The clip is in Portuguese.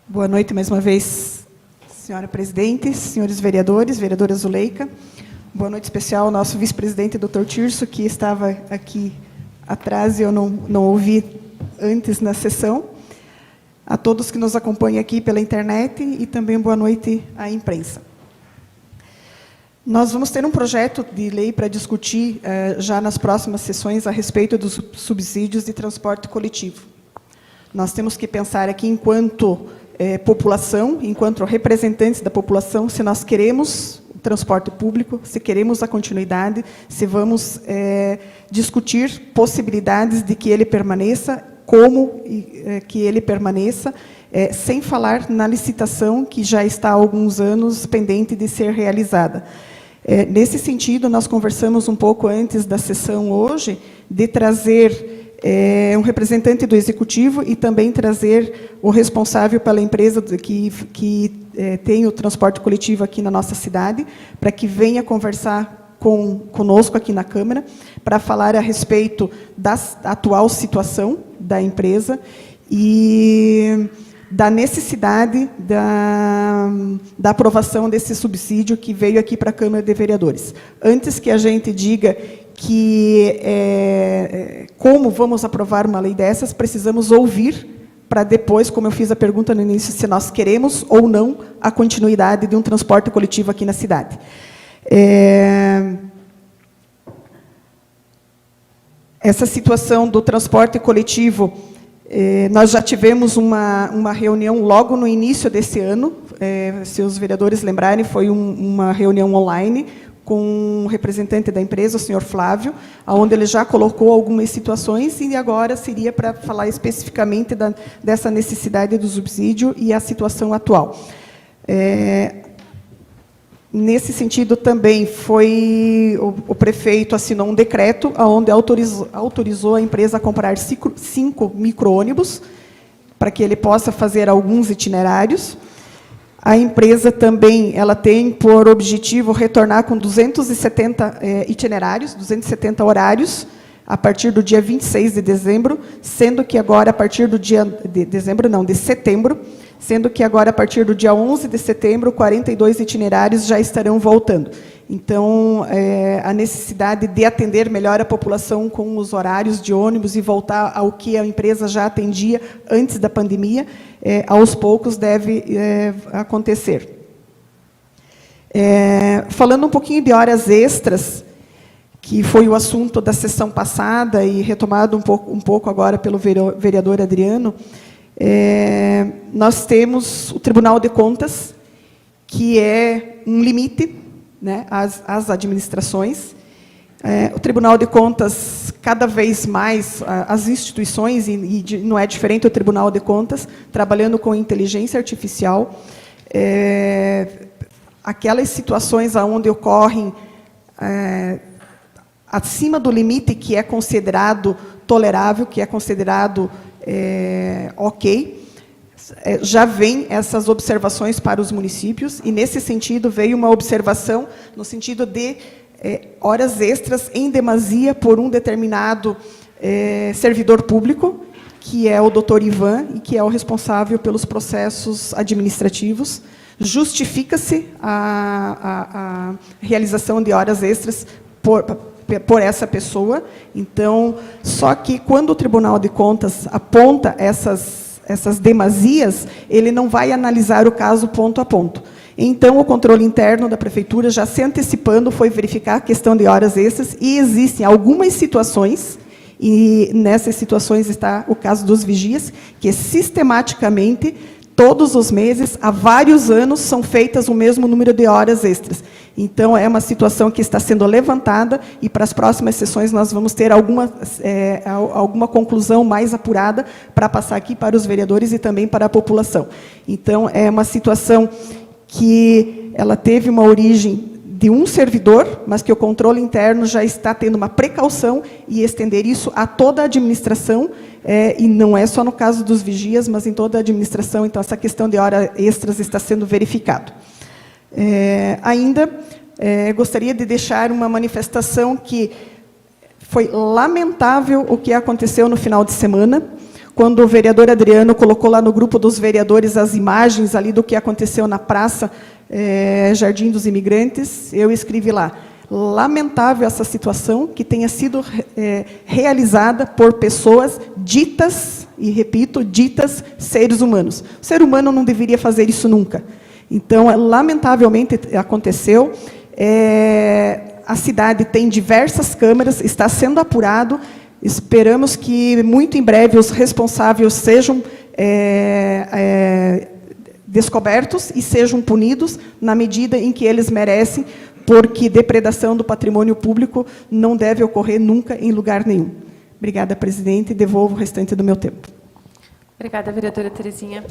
Boa noite mais uma vez, senhora presidente, senhores vereadores, vereadora Zuleika. Boa noite especial ao nosso vice-presidente, doutor Tirso, que estava aqui atrás e eu não ouvi antes na sessão. A todos que nos acompanham aqui pela internet e também boa noite à imprensa. Nós vamos ter um projeto de lei para discutir já nas próximas sessões a respeito dos subsídios de transporte coletivo. Nós temos que pensar aqui enquanto população, enquanto representantes da população, se nós queremos o transporte público, se queremos a continuidade, se vamos discutir possibilidades de que ele permaneça, como que ele permaneça, sem falar na licitação que já está há alguns anos pendente de ser realizada. Nesse sentido, nós conversamos um pouco antes da sessão hoje, de trazer um representante do Executivo e também trazer o responsável pela empresa que tem o transporte coletivo aqui na nossa cidade, para que venha conversar conosco aqui na Câmara, para falar a respeito da atual situação da empresa e da necessidade da aprovação desse subsídio que veio aqui para a Câmara de Vereadores. Antes que a gente diga que como vamos aprovar uma lei dessas, precisamos ouvir para depois, como eu fiz a pergunta no início, se nós queremos ou não a continuidade de um transporte coletivo aqui na cidade. Essa situação do transporte coletivo, nós já tivemos uma reunião logo no início desse ano, se os vereadores lembrarem, foi uma reunião online com um representante da empresa, o senhor Flávio, onde ele já colocou algumas situações e agora seria para falar especificamente dessa necessidade do subsídio e a situação atual. Nesse sentido, também o prefeito assinou um decreto onde autorizou a empresa a comprar 5 micro-ônibus para que ele possa fazer alguns itinerários. A empresa também tem por objetivo retornar com 270 itinerários, 270 horários, a partir do dia 26 de dezembro, sendo que agora, a partir do dia de setembro, sendo que agora, a partir do dia 11 de setembro, 42 itinerários já estarão voltando. Então, a necessidade de atender melhor a população com os horários de ônibus e voltar ao que a empresa já atendia antes da pandemia, aos poucos deve acontecer. Falando um pouquinho de horas extras, que foi o assunto da sessão passada e retomado um pouco agora pelo vereador Adriano, nós temos o Tribunal de Contas, que é um limite, né, às administrações. O Tribunal de Contas, cada vez mais, as instituições, e não é diferente o Tribunal de Contas, trabalhando com inteligência artificial, aquelas situações onde ocorrem acima do limite que é considerado tolerável, que é considerado ok, já vem essas observações para os municípios, e, nesse sentido, veio uma observação no sentido de horas extras em demasia por um determinado servidor público, que é o doutor Ivan, e que é o responsável pelos processos administrativos. Justifica-se a realização de horas extras por essa pessoa. Então, só que quando o Tribunal de Contas aponta essas demasias, ele não vai analisar o caso ponto a ponto. Então, o controle interno da Prefeitura, já se antecipando, foi verificar a questão de horas extras, e existem algumas situações, e nessas situações está o caso dos vigias, que sistematicamente, todos os meses, há vários anos, são feitas o mesmo número de horas extras. Então, é uma situação que está sendo levantada, e para as próximas sessões nós vamos ter alguma conclusão mais apurada para passar aqui para os vereadores e também para a população. Então, é uma situação que ela teve uma origem de um servidor, mas que o controle interno já está tendo uma precaução e estender isso a toda a administração, e não é só no caso dos vigias, mas em toda a administração. Então, essa questão de horas extras está sendo verificado. Ainda gostaria de deixar uma manifestação que foi lamentável o que aconteceu no final de semana, quando o vereador Adriano colocou lá no grupo dos vereadores as imagens ali do que aconteceu na praça Jardim dos Imigrantes, eu escrevi lá: lamentável essa situação que tenha sido realizada por pessoas ditas, e repito, ditas seres humanos. O ser humano não deveria fazer isso nunca. Então, lamentavelmente aconteceu. A cidade tem diversas câmeras, está sendo apurado. Esperamos que, muito em breve, os responsáveis sejam descobertos e sejam punidos na medida em que eles merecem, porque depredação do patrimônio público não deve ocorrer nunca em lugar nenhum. Obrigada, presidente, e devolvo o restante do meu tempo. Obrigada, vereadora Terezinha.